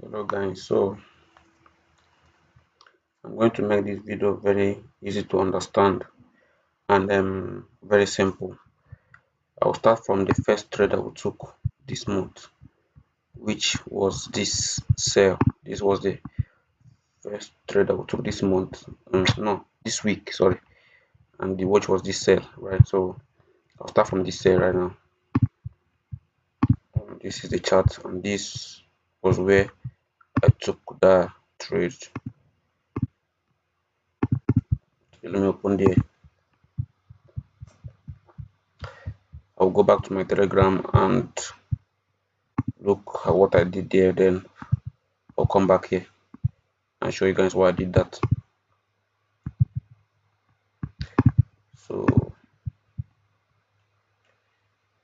Hello guys, so I'm going to make this video very easy to understand and very simple. I'll start from the first trade that we took this month, which was this sale. This was the first trade that we took this month. No, this week, sorry. And the watch was this sale, right? So I'll start from this sale right now. This is the chart, and this was where I took the trade. So let me open there. I'll go back to my Telegram and look at what I did there. Then I'll come back here and show you guys why I did that. So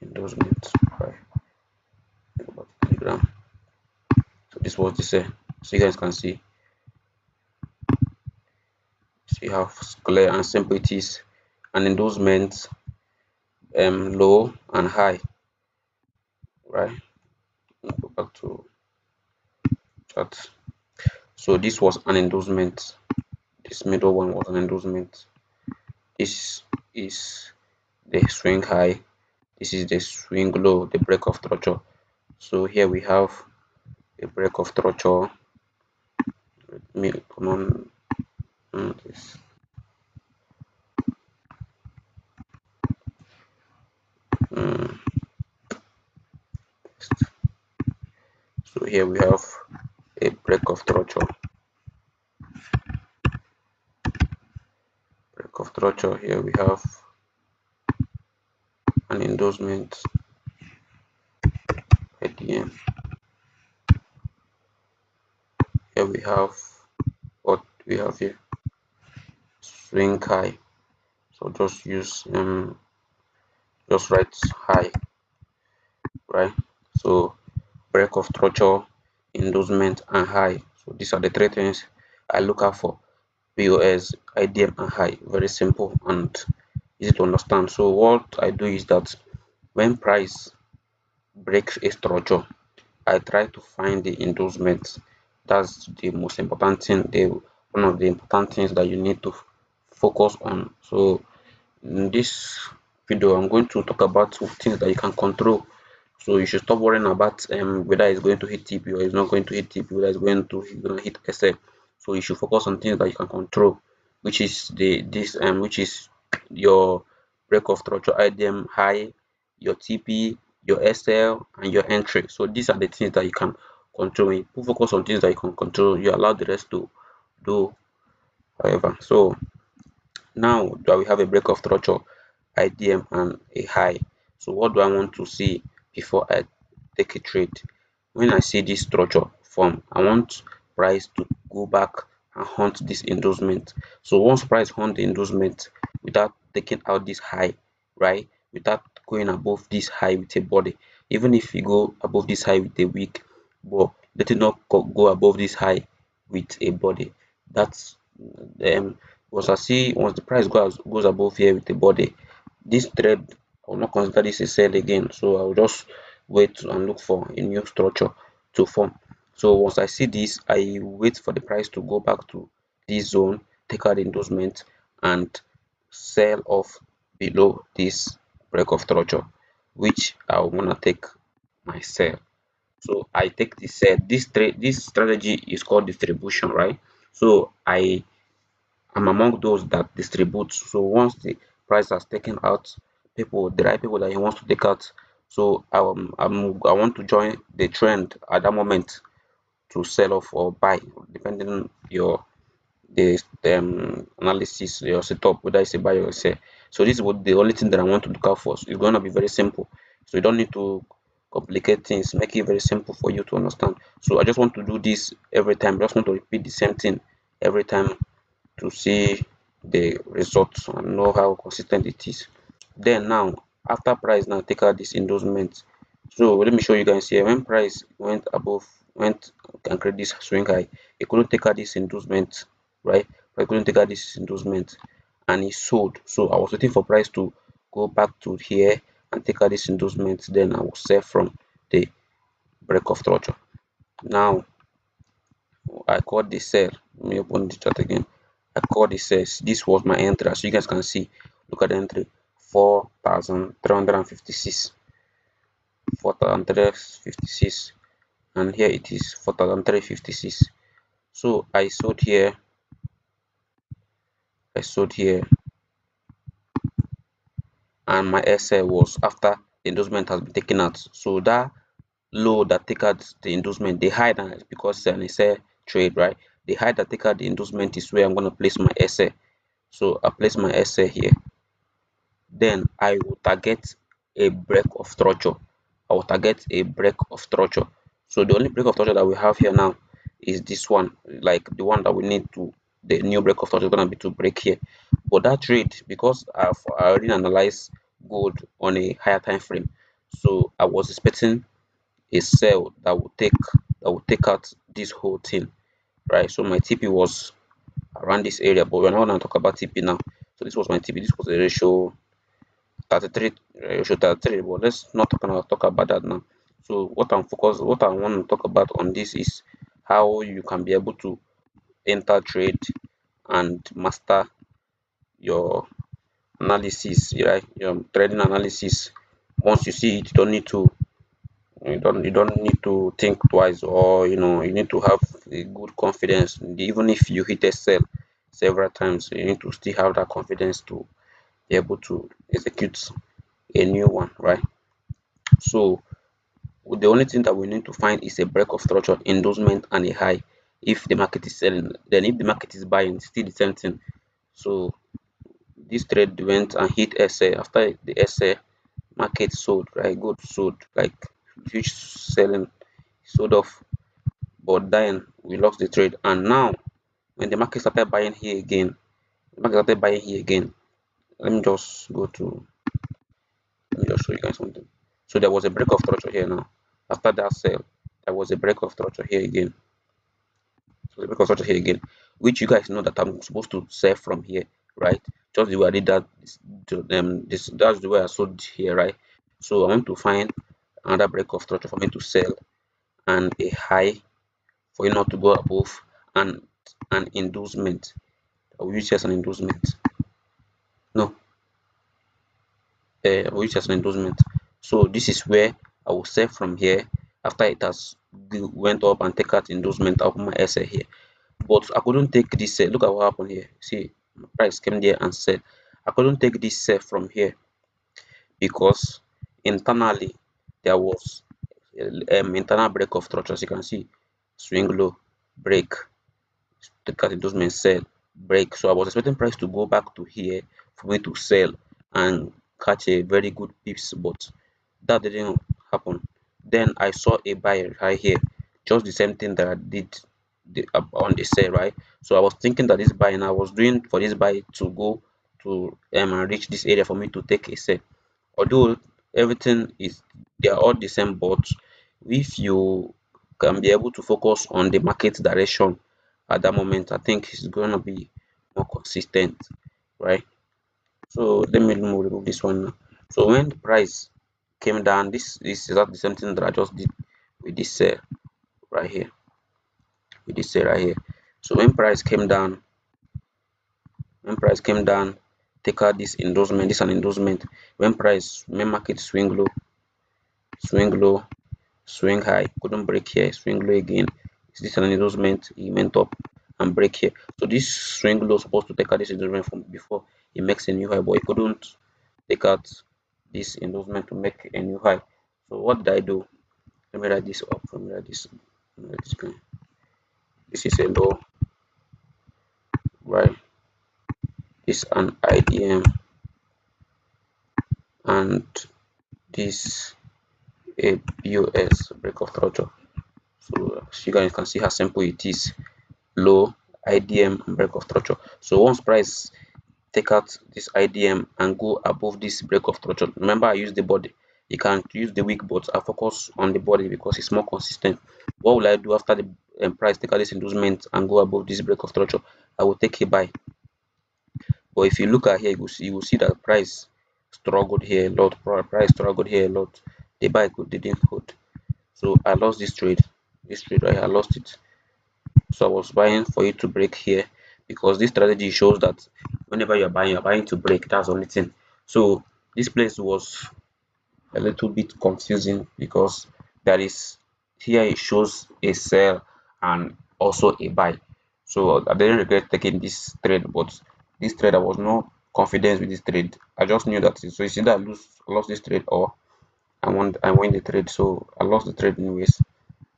endorsement by Telegram. So this was the sale. So you guys can see how clear and simple it is. And endorsement low and high, right? Go back to chart. So this was an endorsement. This middle one was an endorsement. This is the swing high. This is the swing low, the break of structure. So here we have a break of structure. Let me come on this. Um, so here we have a break of structure. Break of structure. Here we have an endorsement ADM. Here we have what we have here, swing high. So just write high, right? So break of structure, endorsement, and high. So these are the three things I look out for: POS, IDM, and high. Very simple and easy to understand. So what I do is that when price breaks a structure, I try to find the endorsement. That's the most important thing. One of the important things that you need to focus on. So in this video, I'm going to talk about things that you can control. So you should stop worrying about whether it's going to hit TP or it's not going to hit TP, whether it's going to hit SL. So you should focus on things that you can control, which is which is your break of structure IDM high, your TP, your SL, and your entry. So these are the things that you can control. When you focus on things that you can control, you allow the rest to do however. So now that we have a break of structure, IDM and a high. So what do I want to see before I take a trade? When I see this structure form, I want price to go back and hunt this endorsement. So once price hunt the endorsement without taking out this high, right? Without going above this high with a body, even if you go above this high with a wick, but let it not go above this high with a body. That's once I see once the price goes above here with the body, this trade I will not consider this a sell again. So I will just wait and look for a new structure to form. So once I see this, I wait for the price to go back to this zone, take out the endorsement, and sell off below this break of structure, which I wanna take my sell. So I take the sell. This strategy is called distribution, right? So I'm among those that distribute. So once the price has taken out people, the right people that he wants to take out. So I want to join the trend at that moment to sell off or buy, depending on the analysis, your setup, whether it's a buy or a sell. So this is what the only thing that I want to look out for. So it's gonna be very simple. So you don't need to complicate things, make it very simple for you to understand. So I just want to do this every time. I just want to repeat the same thing every time to see the results and know how consistent it is. Then now after price now take out this endorsement. So let me show you guys here. When price went and create this swing high, it couldn't take out this endorsement, right? I couldn't take out this endorsement and it sold. So I was waiting for price to go back to here and take out this endorsement. Then I will sell from the break of structure. Now I called the sell. Let me open the chart again. I called the sales. This was my entry. As you guys can see, look at the entry 4,356, 4,356, and here it is 4,356. So I sold here, and my SL was after the endorsement has been taken out. So that low that take out the endorsement, they hide because it's an SL trade, right? The high that take out the endorsement is where I'm going to place my SL. So I place my SL here. Then I will target a break of structure. I will target a break of structure. So the only break of structure that we have here now is this one, like the one that we need to, the new break of structure is gonna be to break here. But that trade, because I already analyzed gold on a higher time frame, so I was expecting a sell that will take out this whole thing, right? So my TP was around this area, but we're not gonna talk about TP now. So this was my TP. This was the ratio 33, ratio 33, but let's not talk about that now. So what I want to talk about on this is how you can be able to enter trade and master your analysis, right? Your trading analysis. Once you see it, you don't need to think twice, or you need to have a good confidence. Even if you hit a sell several times, you need to still have that confidence to be able to execute a new one, right? So the only thing that we need to find is a break of structure, endorsement, and a high. If the market is selling, then if the market is buying, it's still the same thing. So this trade went and hit SA. After the SA, market sold, right? Good sold, like huge selling, sold off. But then we lost the trade. And now when the market started buying here again, the market started buying here again. Let me just go to Let me just show you guys something. So there was a break of structure here now. After that sell, there was a break of structure here again. So the break of structure here again, which you guys know that I'm supposed to sell from here, right? Just the way I did that, that's the way I sold here, right? So I want to find another break of structure for me to sell, and a high for you not to go above, and an endorsement. I will use as an endorsement. No, which has an endorsement. So this is where I will sell from here. After it has went up and take out endorsement, I'll put my SA here. But I couldn't take this sell. Look at what happened here. See, my price came there and sell. I couldn't take this sell from here because internally there was internal break of structure. As you can see, swing low, break, take out endorsement, sell, break. So I was expecting price to go back to here for me to sell and catch a very good pips, but that didn't happen. Then I saw a buy right here, just the same thing that I did on the sell, right? So I was thinking that this buy, and I was doing for this buy to go to and reach this area for me to take a sell. Although everything is, they are all the same, but if you can be able to focus on the market direction at that moment, I think it's going to be more consistent, right? So let me remove this one now. So when the price came down, this is exactly the same thing that I just did with this right here, with this right here. So when price came down, take out this endorsement, this is an endorsement. When market swing low, swing high, couldn't break here, swing low again. Is this an endorsement? He went up and break here. So this swing low supposed to take out this endorsement from before he makes a new high, but he couldn't take out this endorsement to make a new high. So what did I do? Let me write this up. Let me write this. Let me write this guy. This is a low, right? This is an IDM, and this a BOS, break of structure. So as you guys can see how simple it is. Low, IDM, and break of structure. So once price take out this IDM and go above this break of structure, remember I use the body. You can use the wick, but I focus on the body because it's more consistent. What will I do after the price take out this inducement and go above this break of structure? I will take a buy. But if you look at here, you will see that price struggled here a lot. Price struggled here a lot. The buy didn't hold. So I lost this trade. This trade right here, I lost it. So I was buying for it to break here because this strategy shows that whenever you're buying to break. That's the only thing. So this place was a little bit confusing because there is here it shows a sell and also a buy. So I didn't regret taking this trade, but this trade I was not confident with this trade. I just knew that so it's either I lost this trade or I win the trade. So I lost the trade anyways,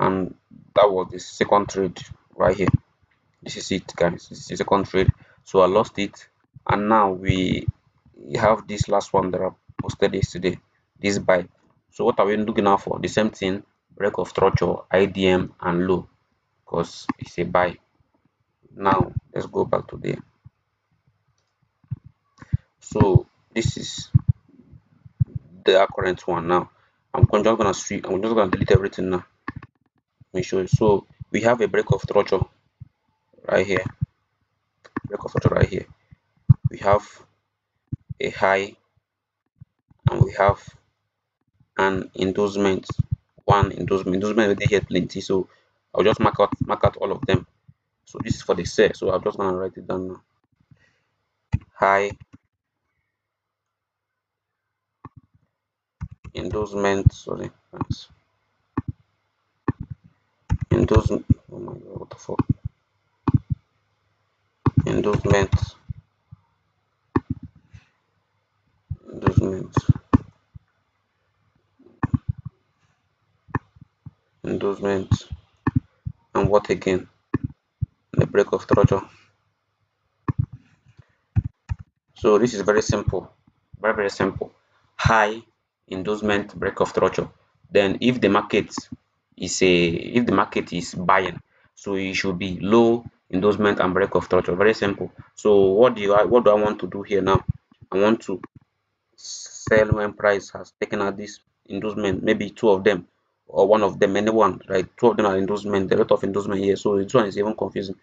and that was the second trade right here. This is it, guys. This is the second trade. So I lost it, and now we have this last one that I posted yesterday. This buy. So what are we looking out for? The same thing: break of structure, IDM, and low, because it's a buy. Now let's go back to there. So this is the current one now. Just gonna switch. I'm just gonna delete everything now. Let me show you. So we have a break of structure right here. Break of structure right here. We have a high, and we have an endorsement. One endorsement already here plenty. So I'll just mark out all of them. So this is for the sale. So I'm just gonna write it down now. High endorsement. Sorry, endorsement. Oh my god, what the fuck? Endorsement. Endorsement. Endorsement. And what again? The break of structure. So this is very simple, very simple. High endorsement break of structure. Then if the market is buying, so it should be low endorsement and break of structure. Very simple. So what do I want to do here now? I want to sell when price has taken out this endorsement, maybe two of them or one of them, anyone, right? Two of them are endorsement, the lot of endorsement here. So this one is even confusing.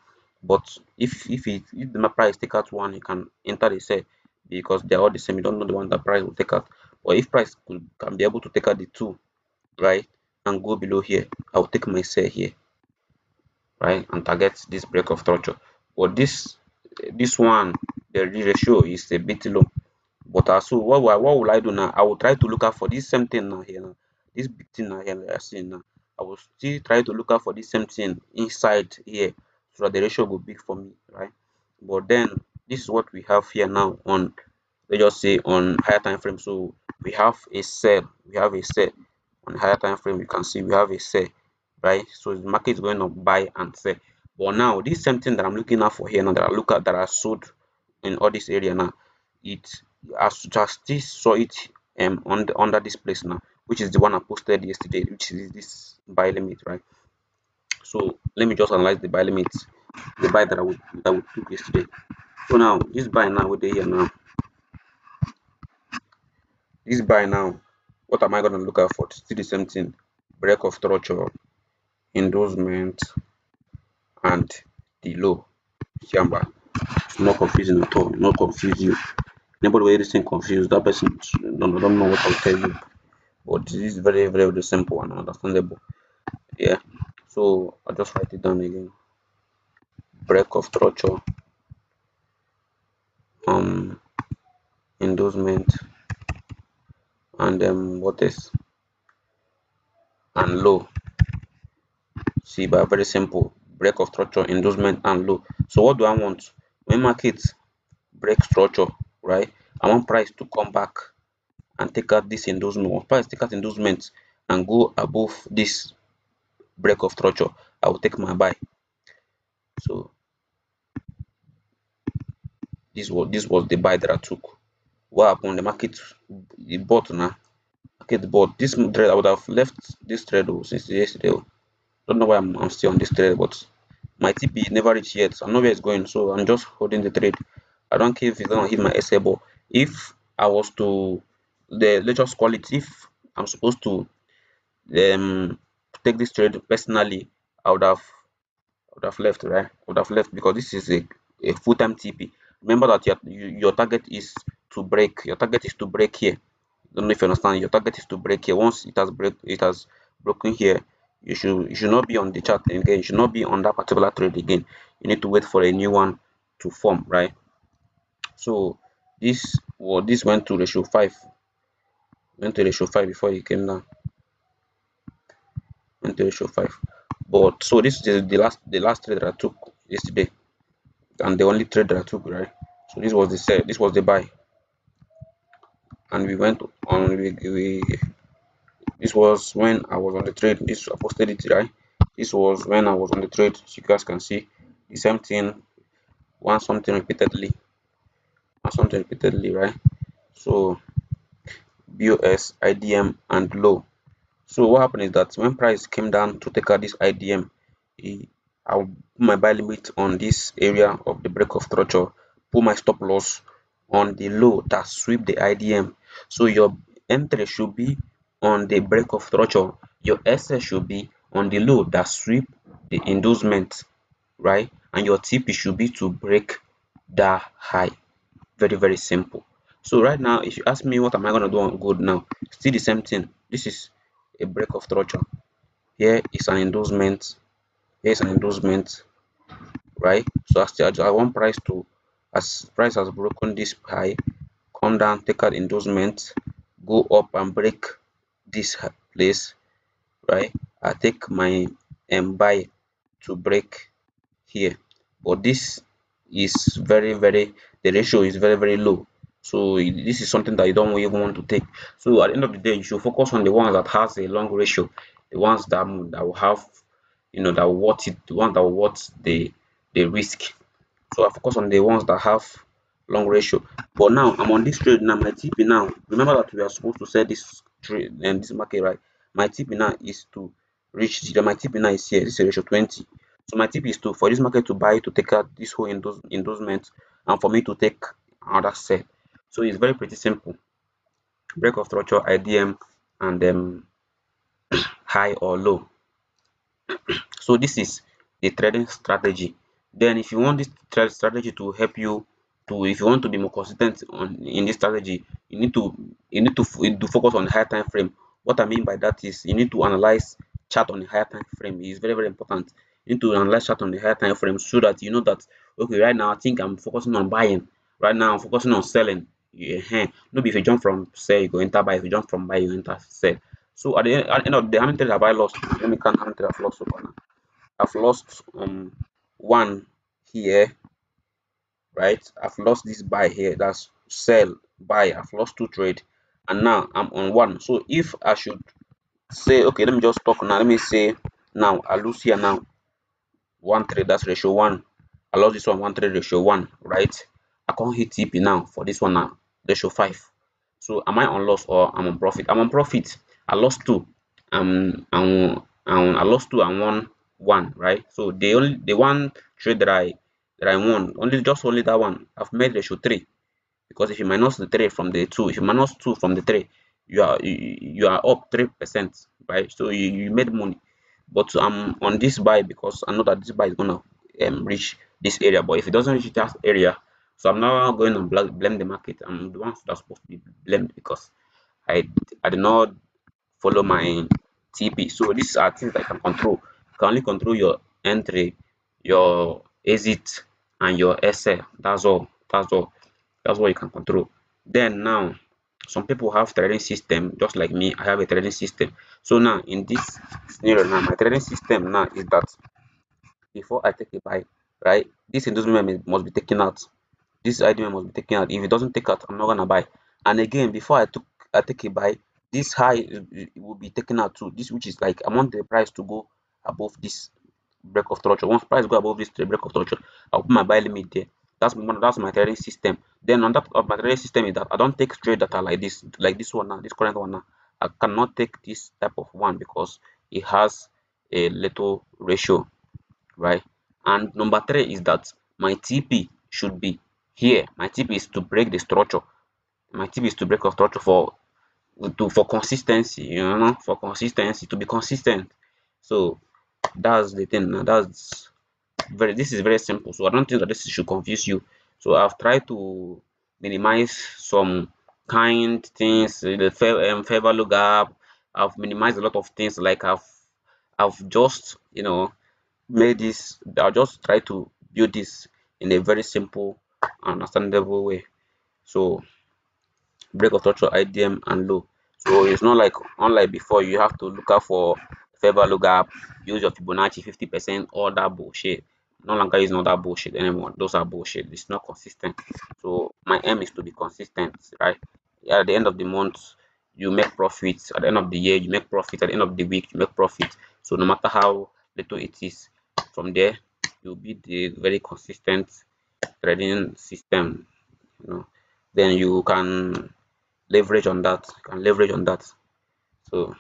But if the price take out one, you can enter the sell because they're all the same. You don't know the one that price will take out. But if price can be able to take out the two, right, and go below here, I'll take my sell here, right, and target this break of structure. But this one, the ratio is a bit low. But so what will I do now? I will try to look out for this same thing now here now. This big thing now here that you're seeing now. I will still try to look out for this same thing inside here so that the ratio will be big for me, right? But then this is what we have here now on, let's just say, on higher time frame. So we have a sell, on higher time frame. You can see we have a sell, right? So the market is going to buy and sell. But now this same thing that I'm looking at for here now, that I look at, that are sold in all this area now, it as just this saw it under this place now, which is the one I posted yesterday, which is this buy limit, right? So let me just analyze the buy limit, the buy that we took yesterday. So now this buy now we're here now. This buy now, what am I gonna look out for? Still the same thing. Break of structure, endorsement, and the low. Jamba. It's not confusing at all. Not confuse you. Anybody where this thing confused, that person don't know what I'll tell you. But this is very simple and understandable. Yeah. So I'll just write it down again. Break of structure, um, endorsement, and what is, and low. See, but very simple. Break of structure, endorsement, and low. So what do I want? When market break structure, right? I want price to come back and take out this endorsement. Once price take out endorsement and go above this break of structure, I will take my buy. So this was the buy that I took. What happened? The market, it bought now. Market bought this trade. I would have left this trade since yesterday. Don't know why I'm still on this trade, but my TP never reached yet. I know where it's going, so I'm just holding the trade. I don't care if it's gonna hit my SA, but if I was to, let's just call it, if I'm supposed to um take this trade personally, I would have left, right? I would have left because this is a full-time TP. Remember that your target is to break. Your target is to break here. Don't know if you understand. Your target is to break here. Once it has broken here, You should not be on the chart again. You should not be on that particular trade again. You need to wait for a new one to form, right? So this went to ratio 5, before it came down, went to ratio 5. But so this is the last trade that I took yesterday, and the only trade that I took, right? So this was the sell, this was the buy, and we went on. We This was when I was on the trade. This I posted it, right? This was when I was on the trade. So you guys can see the same thing, one something repeatedly, right? So BOS, IDM, and low. So what happened is that when price came down to take out this IDM, I'll put my buy limit on this area of the break of structure, put my stop loss on the low that sweep the IDM. So your entry should be on the break of structure, your SS should be on the low that sweep the inducement, right? And your TP should be to break that high. Very, very simple. So right now, if you ask me what am I gonna do on gold now, still the same thing. This is a break of structure. Here is an endorsement. Here is an endorsement, right? So I want price to, as price has broken this high, come down, take out endorsement, go up and break this place, right? I take my buy to break here, but this is very, the ratio is very low. So this is something that you don't even want to take. So at the end of the day, you should focus on the ones that has a long ratio, the ones that will have, that will worth it, the ones that will worth the risk. So I focus on the ones that have long ratio. But now I'm on this trade now. My TP now, remember that we are supposed to sell this trade and this market, right? My TP now is to reach zero. My TP now is here. This is ratio 20. So my tip is to, for this market to buy, to take out this whole endorsement, and for me to take another sell. So it's very pretty simple. Break of structure, IDM, and high or low. So this is the trading strategy. Then if you want this trade strategy to help you to, if you want to be more consistent in this strategy, you need to focus on the higher time frame. What I mean by that is you need to analyze chart on the higher time frame. It is very important. You need to analyze chart on the higher time frame so that you know that, okay, right now I think I'm focusing on buying. Right now I'm focusing on selling. Yeah, no be if you jump from sell, you go enter buy. If you jump from buy, you enter sell. So at the end of the day, how many trades have I lost? Let me count how many trades I've lost so far now. I've lost one here, right? I've lost this buy here, that's sell, buy. I've lost two trade, and now I'm on one. So if I should say, okay, let me just talk now. Let me say now I lose here now one trade, that's ratio one. I lost this one trade, ratio one, right? I can't hit TP now for this one now, ratio 5. So am I on loss or I'm on profit? I'm on profit. I lost two. I lost two and won one, right? So the one trade that I won, only that one, I've made ratio 3. Because if you minus the 3 from the 2, if you minus 2 from the 3, you are up 3%, right? So you made money. But I'm on this buy because I know that this buy is gonna reach this area. But if it doesn't reach that area, so I'm now going to blame the market. I'm the one that's supposed to be blamed because I I did not follow my TP. So these are things that I can control. You can only control your entry, your exit, and your SL. That's all. That's all. That's what you can control. Then now, some people have trading system, just like me. I have a trading system. So now in this scenario now, my trading system now is that before I take a buy, right, this inducement must be taken out. This idea must be taken out. If it doesn't take out, I'm not gonna buy. And again, before I take a buy, this high will be taken out too. This, which is like, I want the price to go above this break of structure. Once price go above this break of structure, I'll put my buy limit there. That's my trading system. Then on that of my trading system is that I don't take trade that are like this one now, this current one now. I cannot take this type of one because it has a little ratio, right? And number three is that my TP should be here. My TP is to break the structure. My TP is to break a structure for consistency, for consistency, to be consistent. So that's the thing. Now that's this is very simple. So I don't think that this should confuse you. So I've tried to minimize some kind things, the fair value gap. I've minimized a lot of things, like I've just, made this. I'll just try to build this in a very simple, understandable way. So break of structure, IDM and low. So it's not like unlike before you have to look out for fair value gap, use your Fibonacci 50%, all that bullshit. No longer using all that bullshit anymore. Those are bullshit. It's not consistent. So my aim is to be consistent, right? Yeah, at the end of the month, you make profits. At the end of the year, you make profits. At the end of the week, you make profits. So no matter how little it is, from there you'll build a very consistent trading system. You know, then you can leverage on that. You can leverage on that. So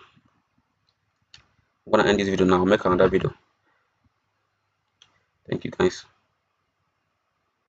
I'm gonna end this video now. I'll make another video. Thank you guys.